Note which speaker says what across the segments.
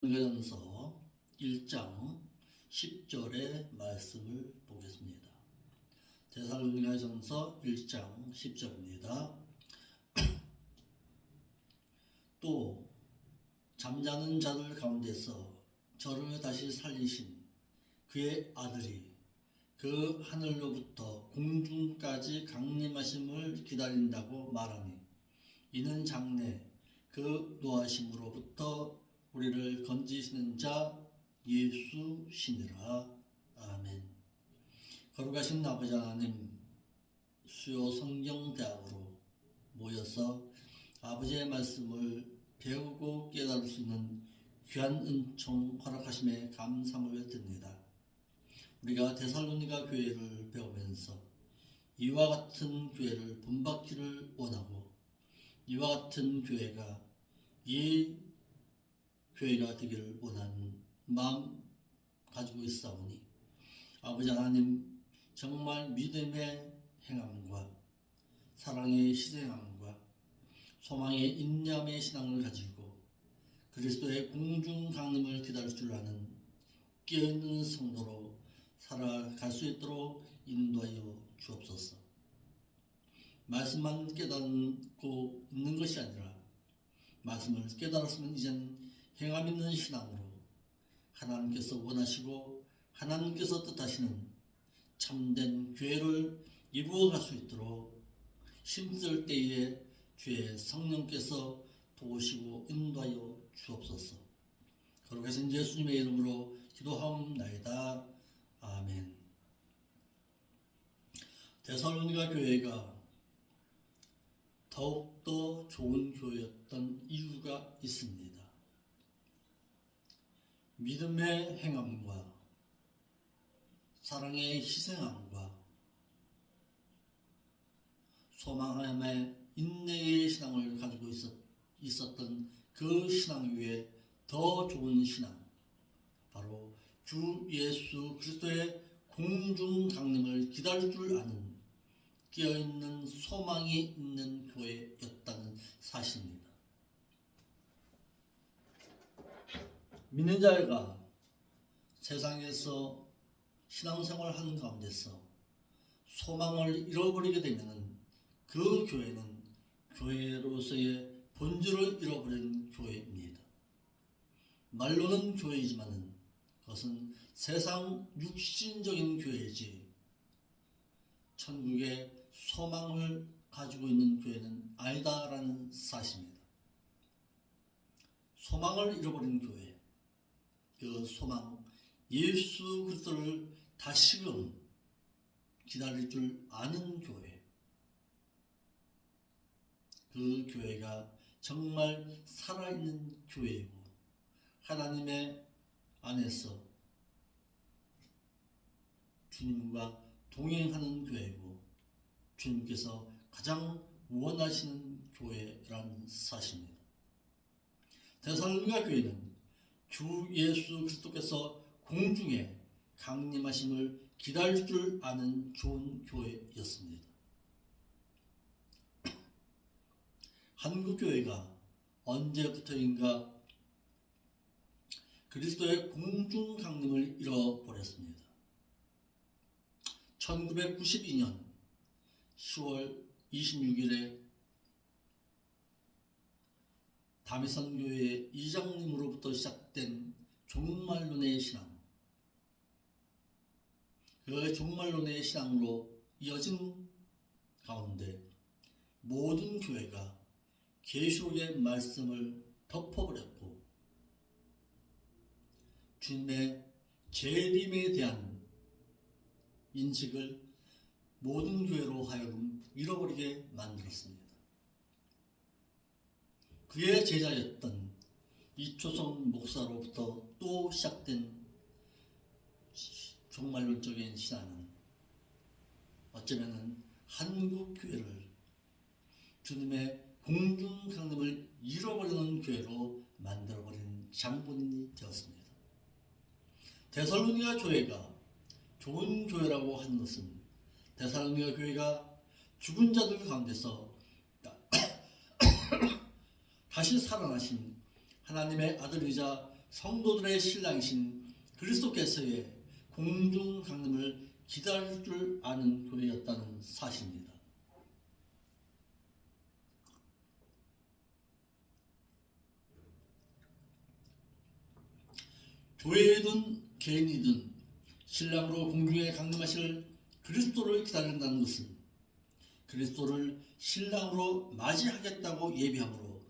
Speaker 1: 데살로니가전서 1장 10절의 말씀을 보겠습니다. 데살로니가전서 1장 10절입니다. 또 잠자는 자들 가운데서 저를 다시 살리신 그의 아들이 그 하늘로부터 공중까지 강림하심을 기다린다고 말하니 이는 장래 그 노하심으로부터 우리를 건지시는 자 예수시니라. 아멘. 거룩하신 아버지 하나님, 수요 성경대학으로 모여서 아버지의 말씀을 배우고 깨달을 수 있는 귀한 은총 허락하심에 감사함을 드립니다. 우리가 데살로니가 교회를 배우면서 이와 같은 교회를 본받기를 원하고 이와 같은 교회가 이 교회가 되기를 원하는 마음 가지고 있사오니 아버지 하나님, 정말 믿음의 행함과 사랑의 희생함과 소망의 인내함의 신앙을 가지고 그리스도의 공중 강림을 기다릴 줄 아는 깨어있는 성도로 살아갈 수 있도록 인도하여 주옵소서. 말씀만 깨닫고 있는 것이 아니라 말씀을 깨달았으면 이젠 행함 있는 신앙으로 하나님께서 원하시고 하나님께서 뜻하시는 참된 교회를 이루어갈 수 있도록 힘들 때에 주의 성령께서 도우시고 인도하여 주옵소서. 거룩하신 예수님의 이름으로 기도하옵나이다. 아멘. 데살로니가 교회가 더욱더 좋은 교회였던 이유가 있습니다. 믿음의 행함과 사랑의 희생함과 소망함의 인내의 신앙을 가지고 있었던 그 신앙 위에 더 좋은 신앙, 바로 주 예수 그리스도의 공중 강림을 기다릴 줄 아는 깨어있는 소망이 있는 교회였다는 사실입니다. 믿는 자가 세상에서 신앙생활을 하는 가운데서 소망을 잃어버리게 되면 그 교회는 교회로서의 본질을 잃어버린 교회입니다. 말로는 교회이지만 그것은 세상 육신적인 교회이지 천국의 소망을 가지고 있는 교회는 아니다라는 사실입니다. 소망을 잃어버린 교회, 그 소망, 예수 그리스도를 다시금 기다릴 줄 아는 교회, 그 교회가 정말 살아있는 교회이고 하나님의 안에서 주님과 동행하는 교회고 주님께서 가장 원하시는 교회라는 사실입니다. 데살로니가 교회는 주 예수 그리스도께서 공중에 강림하심을 기다릴 줄 아는 좋은 교회였습니다. 한국 교회가 언제부터인가 그리스도의 공중 강림을 잃어버렸습니다. 1992년 10월 26일에 다미선교회 이장님으로부터 시작된 종말론의 신앙, 그 종말론의 신앙으로 이어진 가운데 모든 교회가 계시록의 말씀을 덮어버렸고 주님의 재림에 대한 인식을 모든 교회로 하여금 잃어버리게 만들었습니다. 그의 제자였던 이초성 목사로부터 또 시작된 종말론적인 신앙은 어쩌면 한국 교회를 주님의 공중 강림을 잃어버리는 교회로 만들어버린 장본인이 되었습니다. 데살로니가 교회가 좋은 교회라고 하는 것은 데살로니가 교회가 죽은 자들 가운데서 다시 살아나신 하나님의 아들이자 성도들의 신랑이신 그리스도께서의 공중 강림을 기다릴 줄 아는 교회였다는 사실입니다. 교회이든 개인이든 신랑으로 공중에 강림하실 그리스도를 기다린다는 것은 그리스도를 신랑으로 맞이하겠다고 예비함으로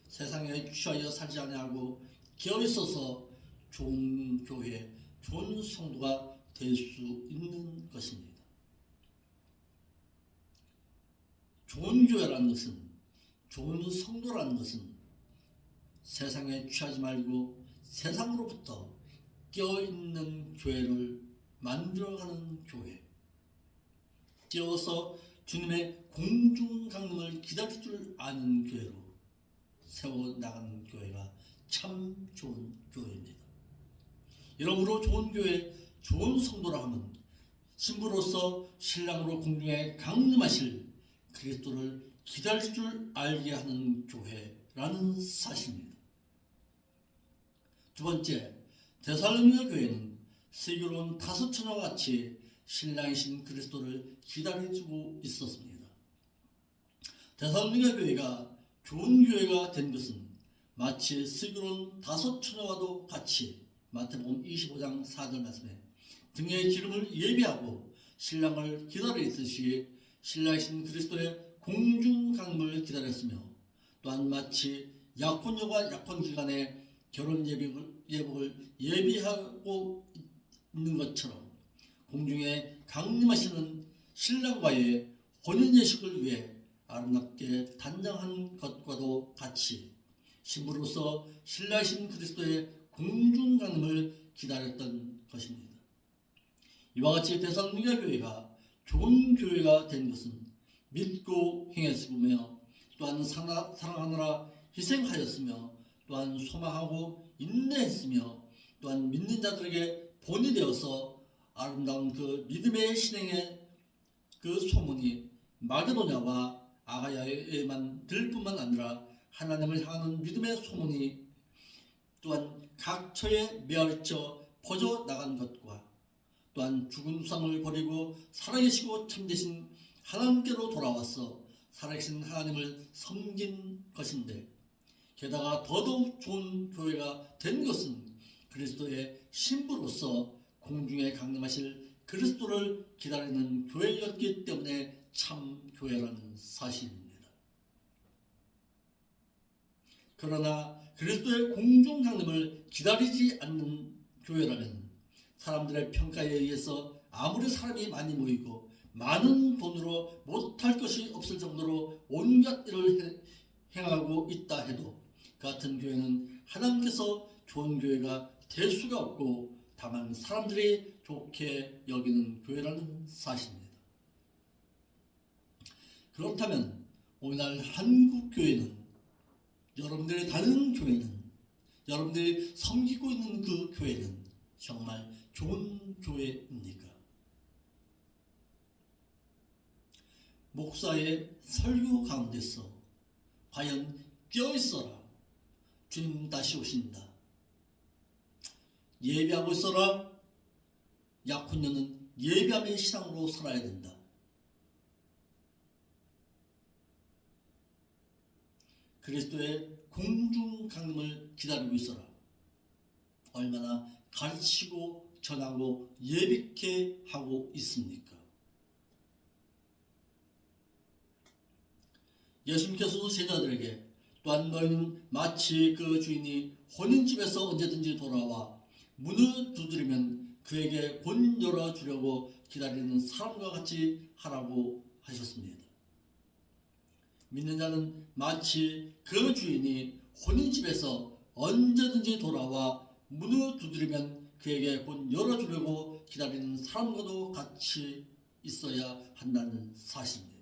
Speaker 1: 세상에 취하여 살지 아니하고 깨어 있어서 좋은 교회, 좋은 성도가 될 수 있는 것입니다. 좋은 교회라는 것은, 좋은 성도라는 것은 세상에 취하지 말고 세상으로부터 깨어있는 교회를 만들어가는 교회, 깨어서 주님의 공중 강림을 기다릴 줄 아는 교회로 세워나가는 교회가 참 좋은 교회입니다. 여러모로 좋은 교회, 좋은 성도라 하면 신부로서 신랑으로 공중에 강림하실 그리스도를 기다릴 줄 알게 하는 교회라는 사실입니다. 두 번째, 데살로니가 교회는 슬기로운 다섯 처녀와 같이 신랑이신 그리스도를 기다려주고 있었습니다. 데살로니가 교회가 좋은 교회가 된 것은 마치 슬기로운 다섯 처녀와도 같이 마태복음 25장 4절 말씀에 등에 기름을 예비하고 신랑을 기다려 있듯이 신랑이신 그리스도의 공중 강림을 기다렸으며, 또한 마치 약혼녀가 약혼기간에 결혼 예복을 예비하고 있는 것처럼 공중에 강림하시는 신랑과의 혼인 예식을 위해 아름답게 단장한 것과도 같이 신부로서 신랑이신 그리스도의 공중 강림을 기다렸던 것입니다. 이와 같이 데살로니가 교회가 좋은 교회가 된 것은 믿고 행했으며, 또한 사랑하느라 희생하였으며, 또한 소망하고 인내했으며, 또한 믿는 자들에게 본이 되어서 아름다운 그 믿음의 신행의 그 소문이 마게도냐와 아가야에만 들 뿐만 아니라 하나님을 향하는 믿음의 소문이 또한 각처에 메아리쳐 퍼져나간 것과, 또한 죽은 우상을 버리고 살아계시고 참되신 하나님께로 돌아와서 살아계신 하나님을 섬긴 것인데, 게다가 더더욱 좋은 교회가 된 것은 그리스도의 신부로서 공중에 강림하실 그리스도를 기다리는 교회였기 때문에 참 교회라는 사실입니다. 그러나 그리스도의 공중 강림을 기다리지 않는 교회라면 사람들의 평가에 의해서 아무리 사람이 많이 모이고 많은 돈으로 못할 것이 없을 정도로 온갖 일을 행하고 있다 해도 그 같은 교회는 하나님께서 좋은 교회가 될 수가 없고 다만 사람들이 좋게 여기는 교회라는 사실입니다. 그렇다면 오늘날 한국 교회는, 여러분들이 다니는 교회는, 여러분들이 섬기고 있는 그 교회는 정말 좋은 교회입니까? 목사의 설교 가운데서 과연 깨어있어라, 주님 다시 오신다, 예배하고 있어라, 약혼녀는 예배함의 신앙으로 살아야 된다, 그리스도의 공중 강림을 기다리고 있어라, 얼마나 가르치고 전하고 예비케 하고 있습니까? 예수님께서도 제자들에게, 또한 너희는 마치 그 주인이 혼인집에서 언제든지 돌아와 문을 두드리면 그에게 곧 열어주려고 기다리는 사람과 같이 하라고 하셨습니다. 믿는 자는 마치 그 주인이 혼인집에서 언제든지 돌아와 문을 두드리면 그에게 곧 열어주려고 기다리는 사람과도 같이 있어야 한다는 사실입니다.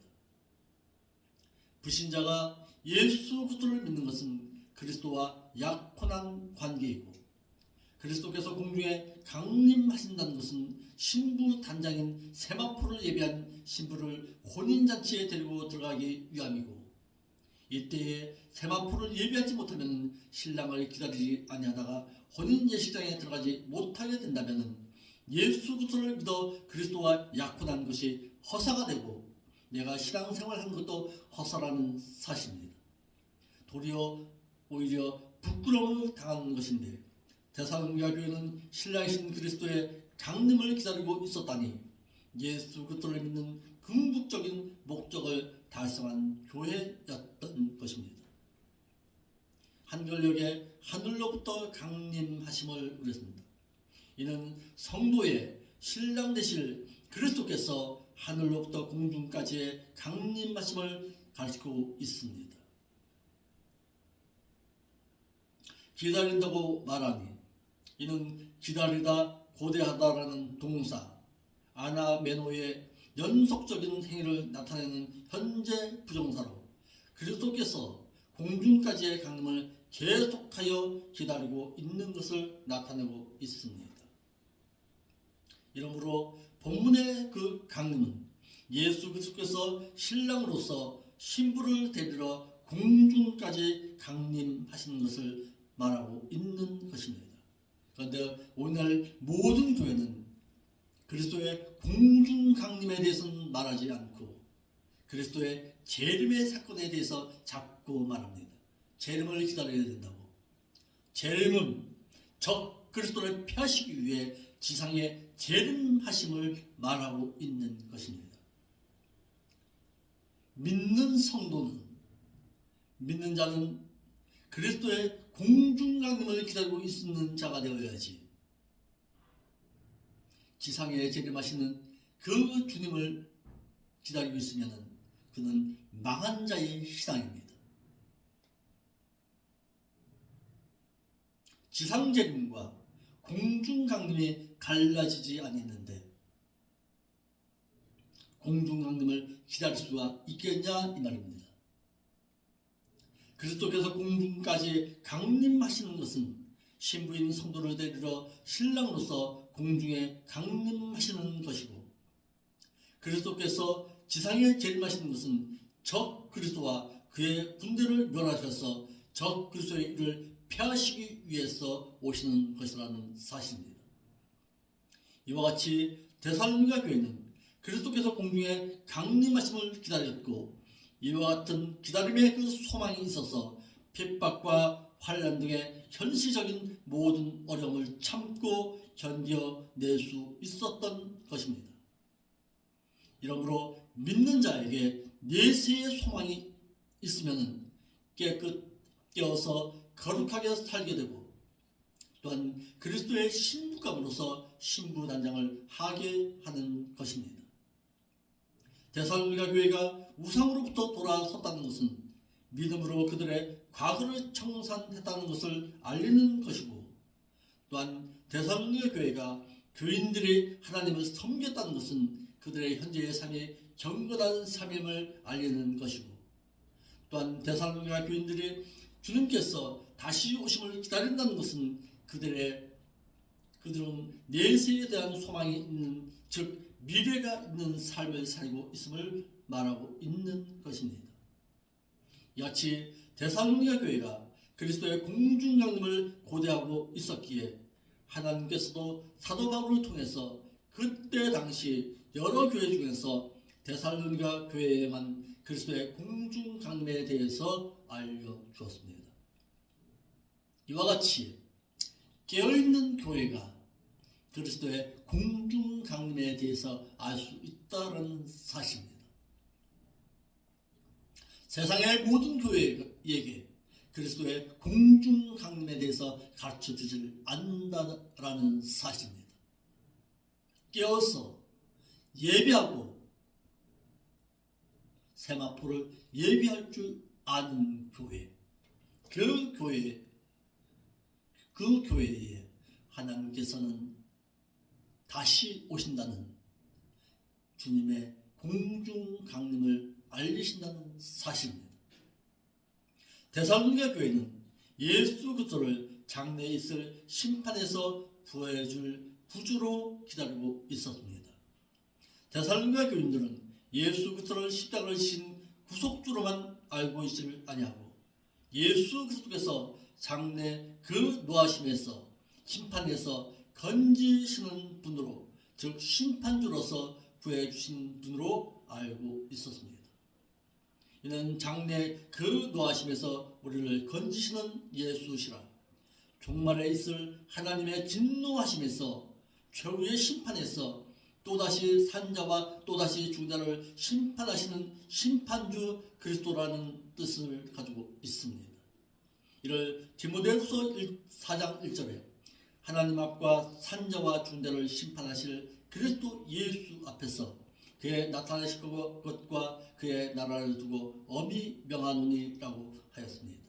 Speaker 1: 불신자가 예수 그리스도를 믿는 것은 그리스도와 약혼한 관계이고, 그리스도께서 공중에 강림하신다는 것은 신부 단장인 세마포를 예비한 신부를 혼인잔치에 데리고 들어가기 위함이고, 이때에 세마포를 예비하지 못하면 신랑을 기다리지 아니하다가 혼인 예식장에 들어가지 못하게 된다면 예수 그리스도를 믿어 그리스도와 약혼한 것이 허사가 되고 내가 신앙생활하는 것도 허사라는 사실입니다. 도리어 오히려 부끄러움을 당하는 것인데 데살로니가 교회는 신랑이신 그리스도의 강림을 기다리고 있었다니 예수 그리스도를 믿는 궁극적인 목적을 달성한 교회였던 것입니다. 한글역에 하늘로부터 강림하심을 그랬습니다. 이는 성도의 신랑 되실 그리스도께서 하늘로부터 공중까지의 강림하심을 가르치고 있습니다. 기다린다고 말하니 이는 기다리다 고대하다라는 동사 아나메노의 연속적인 행위를 나타내는 현재 부정사로 그리스도께서 공중까지의 강림을 계속하여 기다리고 있는 것을 나타내고 있습니다. 이러므로 본문의 그 강림은 예수 그리스도께서 신랑으로서 신부를 데리러 공중까지 강림하시는 것을 말하고 있는 것입니다. 그런데 오늘 모든 교회는 그리스도의 공중 강림에 대해서는 말하지 않고 그리스도의 재림의 사건에 대해서 자꾸 말합니다. 재림을 기다려야 된다고. 재림은 적 그리스도를 펴시기 위해 지상에 재림하심을 말하고 있는 것입니다. 믿는 성도는 믿는 자는 그리스도의 공중 강림을 기다리고 있는 자가 되어야지 지상에 재림하시는 그 주님을 기다리고 있으면 그는 망한 자의 신앙입니다. 지상 재림과 공중 강림이 갈라지지 않았는데 공중 강림을 기다릴 수가 있겠냐 이 말입니다. 그리스도께서 공중까지 강림하시는 것은 신부인 성도를 데리러 신랑으로서 공중에 강림하시는 것이고 그리스도께서 지상에 재림하시는 것은 적 그리스도와 그의 군대를 멸하셔서 적 그리스도의 일을 폐하시기 위해서 오시는 것이라는 사실입니다. 이와 같이 데살로니가 교회는 그리스도께서 공중에 강림하심을 기다렸고 이와 같은 기다림의 그 소망이 있어서 핍박과 환난 등의 현실적인 모든 어려움을 참고 견뎌낼 수 있었던 것입니다. 이러므로 믿는 자에게 내세의 소망이 있으면 깨어서 거룩하게 살게 되고 또한 그리스도의 신부감으로서 신부단장을 하게 하는 것입니다. 데살로니가 교회가 우상으로부터 돌아섰다는 것은 믿음으로 그들의 과거를 청산했다는 것을 알리는 것이고 또한 데살로니가 교회가 교인들이 하나님을 섬겼다는 것은 그들의 현재의 삶이 경건한 삶임을 알리는 것이고 또한 데살로니가 교인들이 주님께서 다시 오심을 기다린다는 것은 그들은 내세에 대한 소망이 있는 즉 미래가 있는 삶을 살고 있음을 말하고 있는 것입니다. 이같이 데살로니가 교회가 그리스도의 공중 강림을 고대하고 있었기에 하나님께서도 사도 바울을 통해서 그때 당시 여러 교회 중에서 데살로니가 교회에만 그리스도의 공중 강림에 대해서 알려주었습니다. 이와 같이 깨어있는 교회가 그리스도의 공중 강림에 대해서 알 수 있다는 사실입니다. 세상의 모든 교회에게 그리스도의 공중 강림에 대해서 가르쳐 주질 않는다라는 사실입니다. 깨어서 예비하고 세마포를 예비할 줄 아는 교회, 그 교회에 하나님께서는 다시 오신다는 주님의 공중 강림을 알리신다는 사실입니다. 데살로니가 교회는 예수 그리스도를 장래에 있을 심판에서 부활해줄 구주로 기다리고 있었습니다. 데살로니가 교인들은 예수 그리스도를 십자가를 지신 구속주로만 알고 있지를 아니하고 예수 그리스도께서 장래 그 노하심에서 심판에서 건지시는 분으로, 즉 심판주로서 구해주신 분으로 알고 있었습니다. 이는 장래 그 노하심에서 우리를 건지시는 예수시라. 종말에 있을 하나님의 진노하심에서 최후의 심판에서 또다시 산자와 또다시 중자를 심판하시는 심판주 그리스도라는 뜻을 가지고 있습니다. 이를 디모데후서 4장 1절에 하나님 앞과 산자와 중자를 심판하실 그리스도 예수 앞에서 그의 나타나실 것과 그의 나라를 두고 엄히 명하노니라고 하였습니다.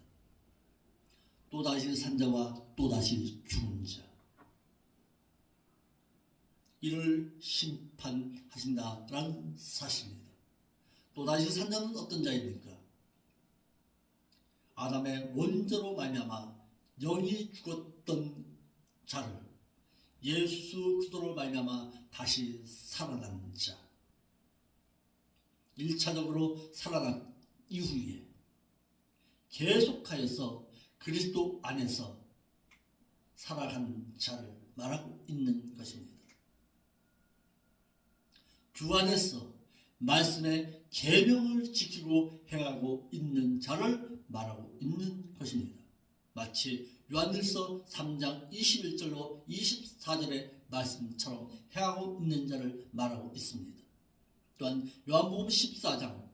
Speaker 1: 또다시 산자와 또다시 중자, 이를 심판하신다라는 사실입니다. 또다시 산자는 어떤 자입니까? 아담의 원죄로 말미암아 영이 죽었던 자를 예수 그리스도로 말미암아 다시 살아난 자, 1차적으로 살아난 이후에 계속하여서 그리스도 안에서 살아간 자를 말하고 있는 것입니다. 주 안에서 말씀의 계명을 지키고 행하고 있는 자를 말하고 있는 것입니다. 마치 요한일서 3장 21절로 24절의 말씀처럼 행하고 있는 자를 말하고 있습니다. 또한 요한복음 14장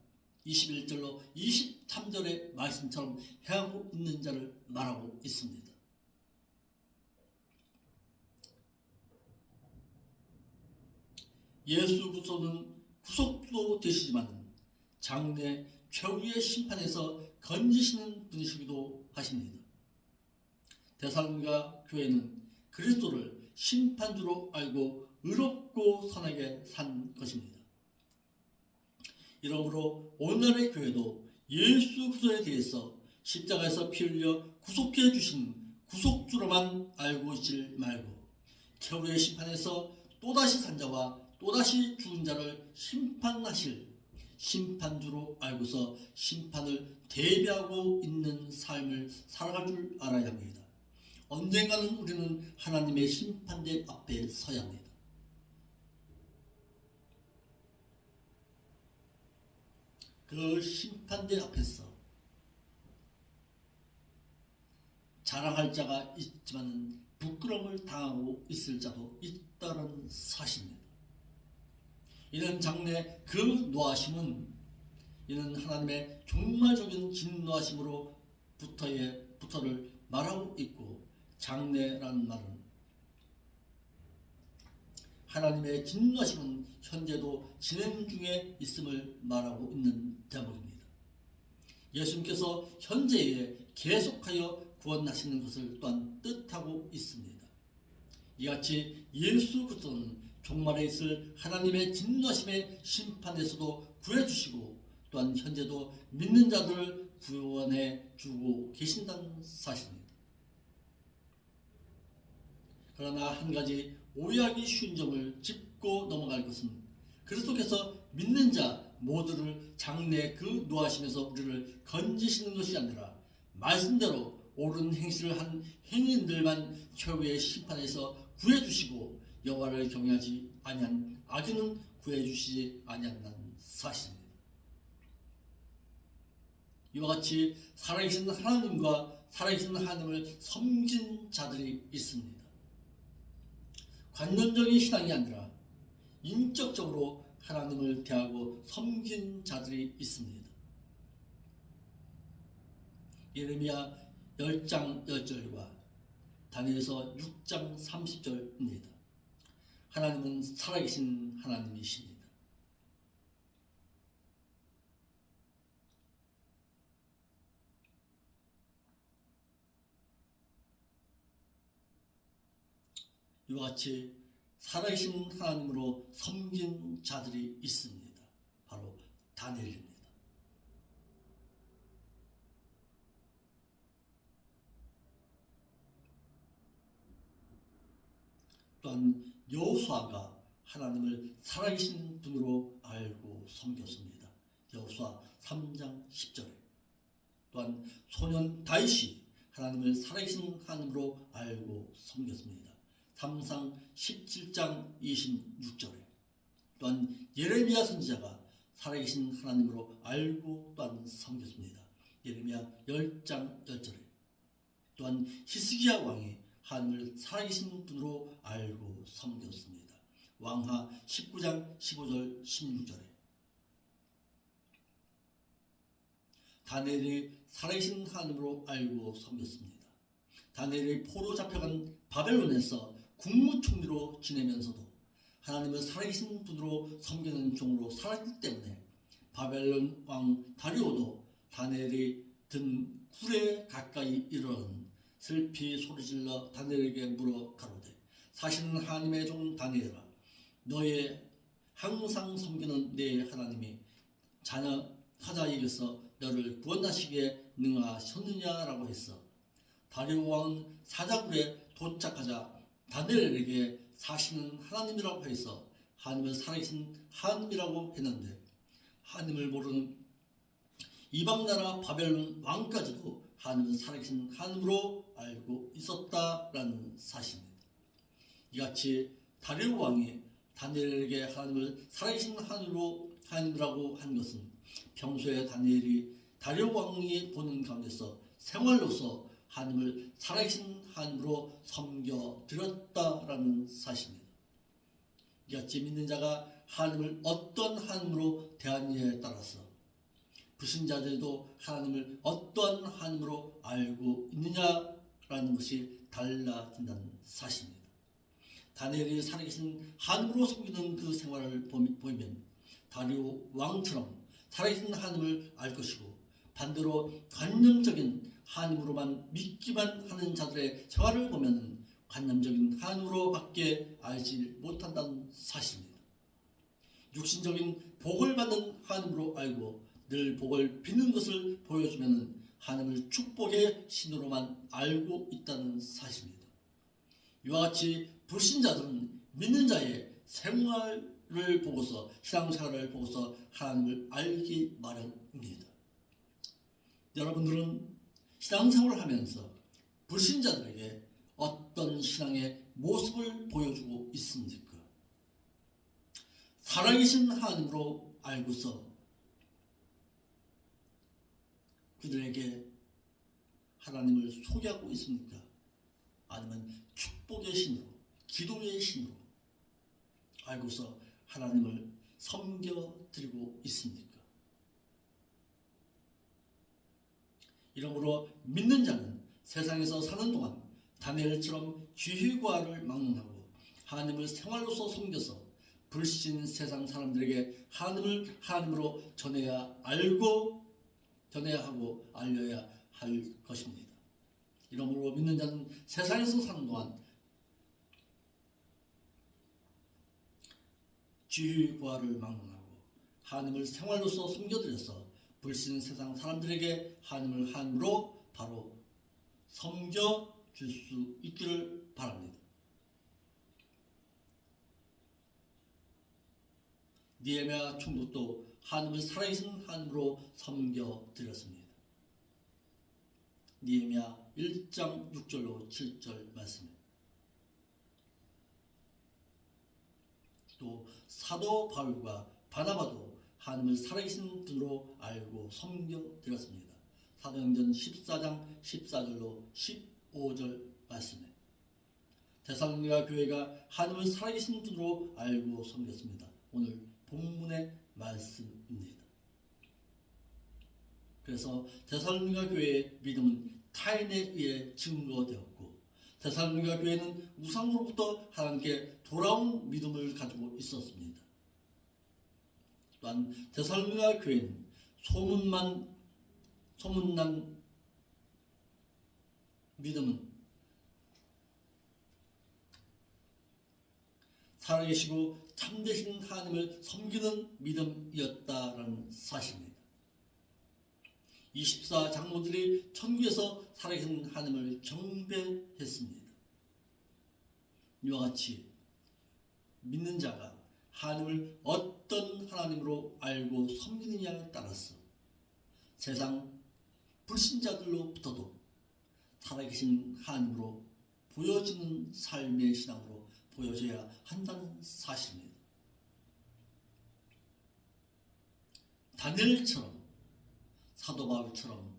Speaker 1: 21절로 23절의 말씀처럼 행하고 있는 자를 말하고 있습니다. 예수 그리스도는 구속주도 되시지만 장래 최후의 심판에서 건지시는 분이시기도 하십니다. 데살로니가 교회는 그리스도를 심판주로 알고 의롭고 선하게 산 것입니다. 이러므로 오늘날의 교회도 예수 그리스도에 대해서 십자가에서 피 흘려 구속해 주신 구속주로만 알고 있지 말고 최후의 심판에서 또다시 산자와 또다시 죽은 자를 심판하실 심판주로 알고서 심판을 대비하고 있는 삶을 살아갈 줄 알아야 합니다. 언젠가는 우리는 하나님의 심판대 앞에 서야 합니다. 그 심판대 앞에서 자랑할 자가 있지만 부끄러움을 당하고 있을 자도 있다는 사실입니다. 이는 장래 그 노하심은 이는 하나님의 종말적인 진노하심으로 부터를 말하고 있고, 장래라는 말은 하나님의 진노하심은 현재도 진행 중에 있음을 말하고 있는 대목입니다. 예수님께서 현재에 계속하여 구원하시는 것을 또한 뜻하고 있습니다. 이같이 예수 그리스도는 종말에 있을 하나님의 진노하심의 심판에서도 구해주시고 또한 현재도 믿는 자들을 구원해 주고 계신다는 사실입니다. 그러나 한 가지 오해하기 쉬운 점을 짚고 넘어갈 것은 그리스도께서 믿는 자 모두를 장래 그 노하심에서 우리를 건지시는 것이 아니라 말씀대로 옳은 행실을 한 행인들만 최후의 심판에서 구해주시고 여호와를 경외하지 아니한 악인은 구해주시지 아니한다는 사실입니다. 이와 같이 살아계신 하나님과 살아계신 하나님을 섬긴 자들이 있습니다. 관념적인 신앙이 아니라 인격적으로 하나님을 대하고 섬긴 자들이 있습니다. 예레미야 10장 10절과 다니엘서 6장 30절입니다. 하나님은 살아계신 하나님이십니다. 이와 같이 살아계신 하나님으로 섬긴 자들이 있습니다. 바로 다니엘입니다. 또한 여호수아가 하나님을 살아계신 분으로 알고 섬겼습니다. 여호수아 3장 10절에 또한 소년 다윗이 하나님을 살아계신 하나님으로 알고 섬겼습니다. 삼상 17장 26절에 또한 예레미야 선지자가 살아계신 하나님으로 알고 또한 섬겼습니다. 예레미야 10장 10절에 또한 히스기야 왕이 하나님을 살아계신 분으로 알고 섬겼습니다. 왕하 19장 15절 16절에 다니엘이 살아계신 하나님으로 알고 섬겼습니다. 다니엘이 포로 잡혀간 바벨론에서 국무총리로 지내면서도 하나님을 살아계신 분으로 섬기는 종으로 살았기 때문에 바벨론 왕 다리오도 다니엘이 든 굴에 가까이 이르러는 슬피 소리질러 다니엘에게 물어 가로되 사실은 하나님의 종 다니엘아 너의 항상 섬기는 네 하나님이 자녀 하자에게서 너를 구원하시기에 능하셨느냐라고 했어. 다리오 왕은 사자굴에 도착하자 다니엘에게 사시는 하나님이라고 해서 하나님을 살아계신 하나님이라고 했는데 하나님을 모르는 이방나라 바벨론 왕까지도 하나님을 살아계신 하나님으로 알고 있었다라는 사실입니다. 이같이 다리오 왕이 다니엘에게 하나님을 살아계신 하나님이라고 한 것은 평소에 다리오 왕이 보는 가운데서 생활로서 하나님을 살아계신 하나님으로 섬겨드렸다라는 사실입니다. 이같이 믿는 자가 하나님을 어떤 하나님으로 대하느냐에 따라서 불신자들도 하나님을 어떠한 하나님으로 알고 있느냐라는 것이 달라진다는 사실입니다. 다니엘이 살아계신 하나님으로 섬기는 그 생활을 보면 다리오 왕처럼 살아계신 하나님을 알 것이고 반대로 관념적인 하나님으로만 믿기만 하는 자들의 생활을 보면 관념적인 하나님으로밖에 알지 못한다는 사실입니다. 육신적인 복을 받는 하나님으로 알고 늘 복을 빚는 것을 보여주면 하나님을 축복의 신으로만 알고 있다는 사실입니다. 이와 같이 불신자들은 믿는 자의 생활을 보고서 신앙생활을 보고서 하나님을 알기 마련입니다. 여러분들은 신앙생활을 하면서 불신자들에게 어떤 신앙의 모습을 보여주고 있습니까? 살아계신 하나님으로 알고서 그들에게 하나님을 소개하고 있습니까? 아니면 축복의 신으로, 기도의 신으로 알고서 하나님을 섬겨드리고 있습니까? 이러므로 믿는 자는 세상에서 사는 동안 다니엘처럼 쥐휘과를 막론하고 하나님을 생활로서 섬겨서 불신 세상 사람들에게 하나님을 하나님으로 전해야 하고 알려야 할 것입니다. 이러므로 믿는 자는 세상에서 사는 동안 쥐휘과를 막론하고 하나님을 생활로서 섬겨드려서 불신 세상 사람들에게 하나님을 하나님으로 바로 섬겨줄 수 있기를 바랍니다. 느헤미야 총독도 하나님을 살아계신 하나님으로 섬겨드렸습니다. 느헤미야 1장 6절로 7절 말씀입니다. 또 사도 바울과 바나바도 하나님을 살아계신 분으로 알고 섬겨드렸습니다. 사도행전 14장 14절로 15절 말씀에 데살로니가 교회가 하나님을 살아계신 분으로 알고 섬겼습니다. 오늘 본문의 말씀입니다. 그래서 데살로니가 교회의 믿음은 타인에 의해 증거되었고 데살로니가 교회는 우상으로부터 하나님께 돌아온 믿음을 가지고 있었습니다. 또한 데살로니가 교회는 소문난 믿음은 살아계시고 참되신 하나님을 섬기는 믿음이었다라는 사실입니다. 24장로들이 천국에서 살아계신 하나님을 경배했습니다. 이와 같이 믿는 자가 하나님을 어떤 하나님으로 알고 섬기느냐에 따라서 세상 불신자들로부터도 살아계신 하나님으로 보여지는 삶의 신앙으로 보여져야 한다는 사실입니다. 다니엘처럼 사도 바울처럼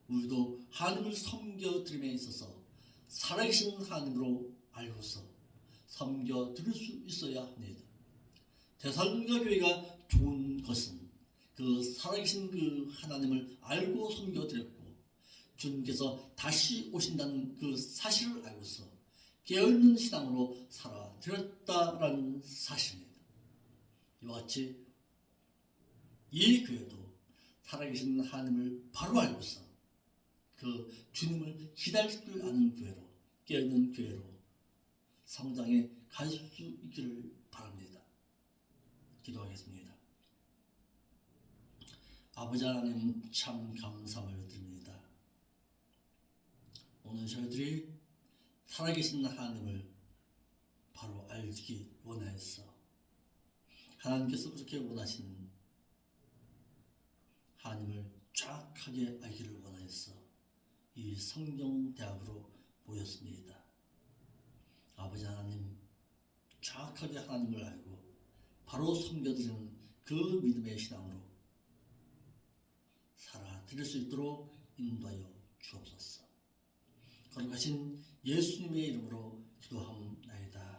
Speaker 1: 우리도 하나님을 섬겨드림에 있어서 살아계신 하나님으로 알고서 섬겨드릴 수 있어야 합니다. 데살로니가 교회가 좋은 것은 그 살아계신 그 하나님을 알고 섬겨드렸고 주님께서 다시 오신다는 그 사실을 알고서 깨어있는 신앙으로 살아드렸다라는 사실입니다. 이와 같이 이 교회도 살아계신 하나님을 바로 알고서 그 주님을 기다릴 줄 아는 교회로, 깨어있는 교회로 성장해 갈 수 있기를 바랍니다. 기도하겠습니다. 아버지 하나님, 참 감사를 드립니다. 오늘 저희들이 살아계신 하나님을 바로 알기 원하였어. 하나님께서 그렇게 원하시는 하나님을 정확하게 알기를 원하였어. 이 성경대학으로 모였습니다. 아버지 하나님, 정확하게 하나님을 알고 바로 섬겨드리는 그 믿음의 신앙으로 살아드릴 수 있도록 인도하여 주옵소서. 거룩하신 예수님의 이름으로 기도하옵나이다.